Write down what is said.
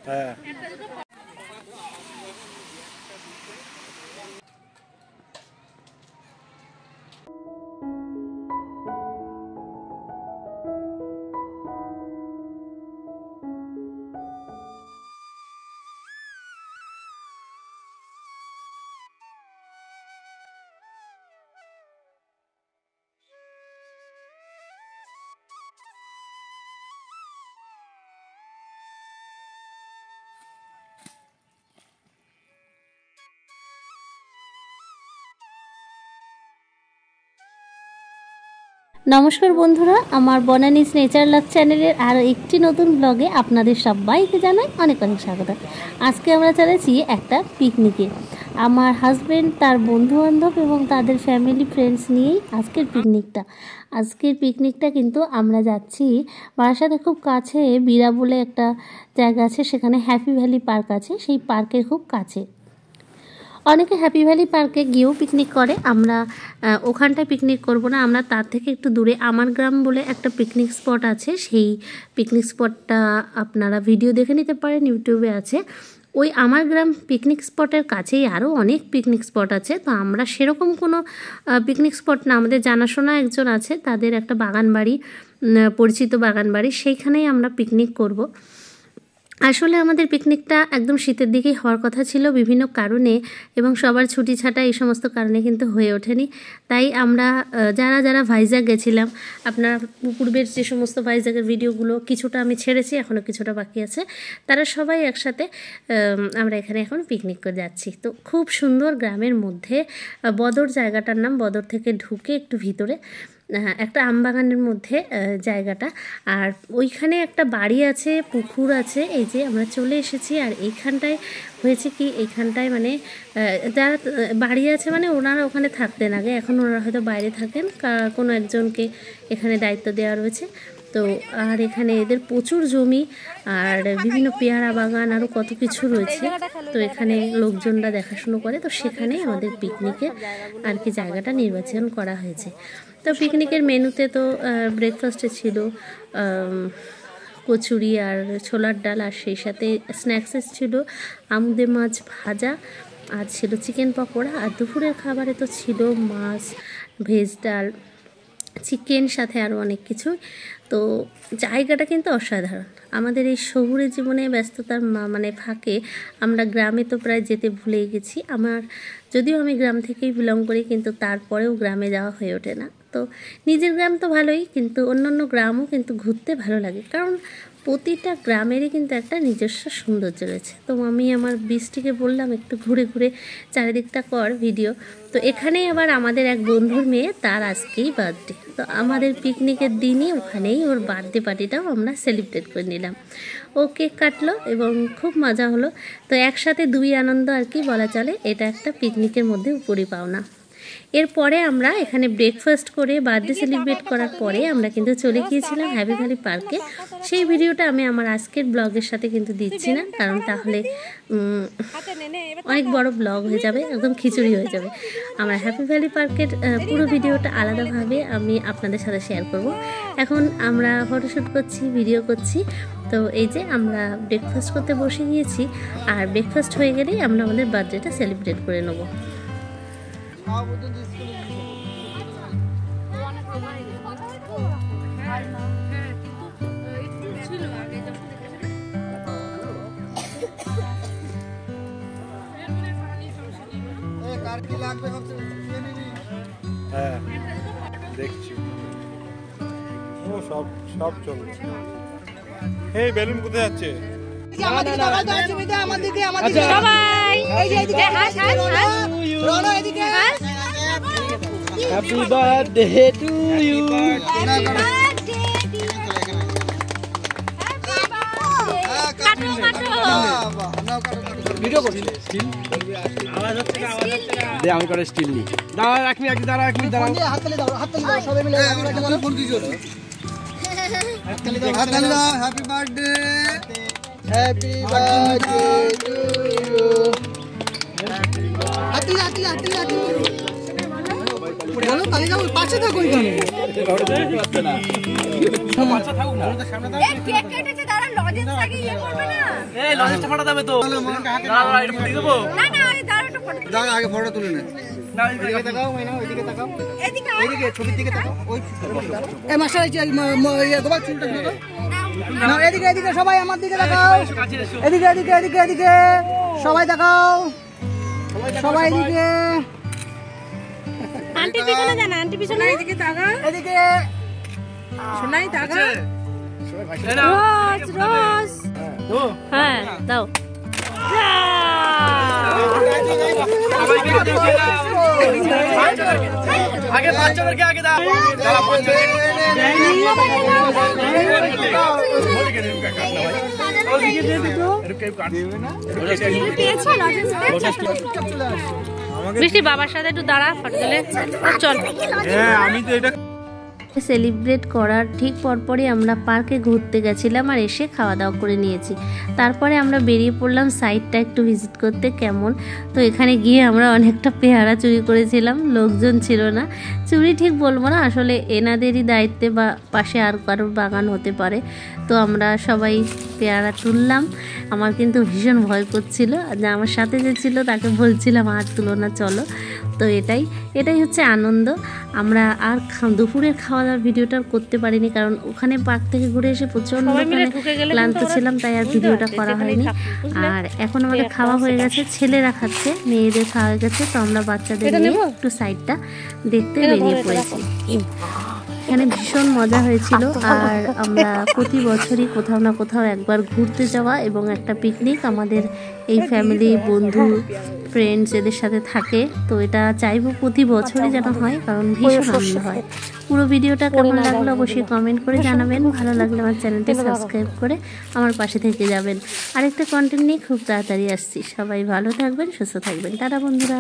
হ্যাঁ নমস্কার বন্ধুরা, আমার বনানীস নেচার লাভ চ্যানেলের আরও একটি নতুন ব্লগে আপনাদের সবাইকে জানাই অনেক অনেক স্বাগত। আজকে আমরা চলেছি একটা পিকনিকে। আমার হাজব্যান্ড, তার বন্ধুবান্ধব এবং তাদের ফ্যামিলি ফ্রেন্ডস নিয়েই আজকের পিকনিকটা কিন্তু আমরা যাচ্ছি বারাসাতের খুব কাছে বিরা বলে একটা জায়গা আছে, সেখানে হ্যাপি ভ্যালি পার্ক আছে, সেই পার্কের খুব কাছে। অনেকে হ্যাপি ভ্যালি পার্কে গিয়েও পিকনিক করে, আমরা ওখানটায় পিকনিক করব না, আমরা তার থেকে একটু দূরে আমার গ্রাম বলে একটা পিকনিক স্পট আছে, সেই পিকনিক স্পটটা আপনারা ভিডিও দেখে নিতে পারেন, ইউটিউবে আছে। ওই আমার গ্রাম পিকনিক স্পটের কাছেই আরও অনেক পিকনিক স্পট আছে, তো আমরা সেরকম কোনো পিকনিক স্পট না, আমাদের জানাশোনা একজন আছে, তাদের একটা বাগান বাড়ি, পরিচিত বাগান বাড়ি, সেইখানেই আমরা পিকনিক করব। আসলে আমাদের পিকনিকটা একদম শীতের দিকেই হওয়ার কথা ছিল, বিভিন্ন কারণে এবং সবার ছুটি ছাটা এই সমস্ত কারণে কিন্তু হয়ে ওঠেনি। তাই আমরা যারা ভাইজ্যাগ গেছিলাম, আপনারা পূর্বের যে সমস্ত ভাইজ্যাগের ভিডিওগুলো কিছুটা আমি ছেড়েছি, এখনও কিছুটা বাকি আছে, তারা সবাই একসাথে আমরা এখানে এখন পিকনিক করে যাচ্ছি। তো খুব সুন্দর গ্রামের মধ্যে, বদর জায়গাটার নাম, বদর থেকে ঢুকে একটু ভিতরে একটা আমবাগানের মধ্যে জায়গাটা, আর ওইখানে একটা বাড়ি আছে, পুকুর আছে। এই যে আমরা চলে এসেছি, আর এইখানটায় হয়েছে কি, এইখানটায় মানে যারা বাড়ি আছে মানে ওনারা ওখানে থাকতেন আগে, এখন ওনারা হয়তো বাইরে থাকেন, কোনো একজনকে এখানে দায়িত্ব দেওয়া রয়েছে। তো আর এখানে এদের প্রচুর জমি আর বিভিন্ন পেয়ারা বাগান আরও কত কিছু রয়েছে, তো এখানে লোকজনরা দেখাশুনো করে, তো সেখানেই আমাদের পিকনিকের আর কি জায়গাটা নির্বাচন করা হয়েছে। তো পিকনিকের মেনুতে তো ব্রেকফাস্টে ছিল কচুরি আর ছোলার ডাল, আর সেই সাথে স্ন্যাক্সে ছিল আমুদে মাছ ভাজা, আর ছিল চিকেন পকোড়া, আর দুপুরের খাবারে তো ছিল মাছ, ভেজ ডাল, চিকেন, সাথে আরও অনেক কিছু। তো জায়গাটা কিন্তু অসাধারণ। আমাদের এই শহুরে জীবনে ব্যস্ততার মানে ফাঁকে আমরা গ্রামে তো প্রায় যেতে ভুলেই গেছি। যদিও আমি গ্রাম থেকেই বিলং করি, কিন্তু তারপরেও গ্রামে যাওয়া হয়ে ওঠে না। তো নিজের গ্রাম তো ভালোই, কিন্তু অন্যান্য গ্রামও কিন্তু ঘুরতে ভালো লাগে, কারণ প্রতিটা গ্রামেরই কিন্তু একটা নিজস্ব সৌন্দর্য রয়েছে। তো আমি আমার বৃষ্টিকে বললাম একটু ঘুরে ঘুরে চারিদিকটা কর ভিডিও। তো এখানেই আবার আমাদের এক বন্ধুর মেয়ে, তার আজকেই বার্থডে, তো আমাদের পিকনিকের দিনই ওখানেই ওর বার্থডে পার্টিটাও আমরা সেলিব্রেট করে নিলাম। ও কেক কাটলো এবং খুব মজা হলো। তো একসাথে দুই আনন্দ আর কি বলা চলে, এটা একটা পিকনিকের মধ্যে উপরি পাওনা। এরপরে আমরা এখানে ব্রেকফাস্ট করে বার্থডে সেলিব্রেট করার পরে আমরা কিন্তু চলে গিয়েছিলাম হ্যাপি ভ্যালি পার্কে। সেই ভিডিওটা আমি আমার আজকের ব্লগের সাথে কিন্তু দিচ্ছি না, কারণ তাহলে অনেক বড় ব্লগ হয়ে যাবে, একদম খিচুড়ি হয়ে যাবে। আমরা হ্যাপি ভ্যালি পার্কের পুরো ভিডিওটা আলাদাভাবে আমি আপনাদের সাথে শেয়ার করব। এখন আমরা ফটোশ্যুট করছি, ভিডিও করছি। তো এই যে আমরা ব্রেকফাস্ট করতে বসে গিয়েছি, আর ব্রেকফাস্ট হয়ে গেলেই আমরা আমাদের বার্থডেটা সেলিব্রেট করে নেব। হ্যাঁ দেখছি, ও সব চলছে। এই বেলুন কোথায় যাচ্ছে? Happy birthday to you. Video করছি, স্টিল আওয়াজ হচ্ছে না, আওয়াজ হচ্ছে না। দে আমি করে স্টিল নি, দাঁড়া এক মিনিট, দাঁড়া এক মিনিট, দাঁড়া। হাততালি দাও, হাততালি দাও সবাই মিলে। আমরা ফোন দিছো, হাততালি দাও, হাততালি দাও। Happy birthday, happy birthday to you. হাততালি হাততালি হাততালি হাততালি বলো, তালি দাও, পাশে থাকো এখানে। পাশে থাকো না, সামনে দাও। কেক কেটেছে, দাঁড়া, এই লজেসটা ফাটা যাবে তো দাঁড়া এটা ফুটি দেবো না না দাঁড়া একটু ফটো দাঁড়া আগে ফটো তুলে নে এদিকে তাকাও মাইনা এদিকে তাকাও এইদিকে ছবির দিকে তাকাও ওই এই মাস্টার এই গোপাল চুলটা ধরো না এদিকে এদিকে সবাই আমার দিকে তাকাও এদিকে এদিকে এদিকে এদিকে সবাই তাকাও সবাই এদিকে আন্টি পিছনে যান, আন্টি পিছনে। এদিকে তাকা এদিকে শোনাই তাকা রোজ রোজ হ্যাঁ দাও। আগে বাচ্চাদেরকে আগে দাও দাঁড়া বৃষ্টি বাবার সাথে একটু দাঁড়া, ফটো তুলে চল। হ্যাঁ আমি তো এটা সেলিব্রেট করার ঠিক পরপরই আমরা পার্কে ঘুরতে গেছিলাম আর এসে খাওয়া দাওয়া করে নিয়েছি। তারপরে আমরা বেরিয়ে পড়লাম সাইডটা একটু ভিজিট করতে কেমন। তো এখানে গিয়ে আমরা অনেকটা পেয়ারা চুরি করেছিলাম, লোকজন ছিল না। চুরি ঠিক বলবো না, আসলে এনাদেরই দায়িত্বে বা পাশে আর কারোর বাগান হতে পারে। তো আমরা সবাই পেয়ারা তুললাম। আমার কিন্তু ভীষণ ভয় করছিল, যে আমার সাথে যে ছিল তাকে বলছিলাম আর তুলো না চলো। তো এটাই হচ্ছে আনন্দ। আমরা আর দুপুরের খাওয়া দাওয়ার ভিডিওটা করতে পারিনি, কারণ ওখানে পার্ক থেকে ঘুরে এসে প্রচণ্ড ক্লান্ত ছিলাম, তাই আর ভিডিওটা করা হয়নি। আর এখন আমাদের খাওয়া হয়ে গেছে, ছেলেরা খাচ্ছে, মেয়েদের খাওয়া হয়ে গেছে। তো আমরা বাচ্চাদের নিয়ে একটু সাইডটা দেখতে বেরিয়ে পড়েছি। এখানে ভীষণ মজা হয়েছিল। আর আমরা প্রতি বছরই কোথাও না কোথাও একবার ঘুরতে যাওয়া এবং একটা পিকনিক আমাদের এই ফ্যামিলি বন্ধু ফ্রেন্ডস এদের সাথে থাকে। তো এটা চাইবো প্রতি বছরই যেন হয়, কারণ ভীষণ আনন্দ হয়। পুরো ভিডিওটা কেমন লাগলো অবশ্যই কমেন্ট করে জানাবেন। ভালো লাগলে আমার চ্যানেলটি সাবস্ক্রাইব করে আমার পাশে থেকে যাবেন। আরেকটা কন্টেন্ট নিয়ে খুব তাড়াতাড়ি আসছি। সবাই ভালো থাকবেন, সুস্থ থাকবেন। টাটা বন্ধুরা।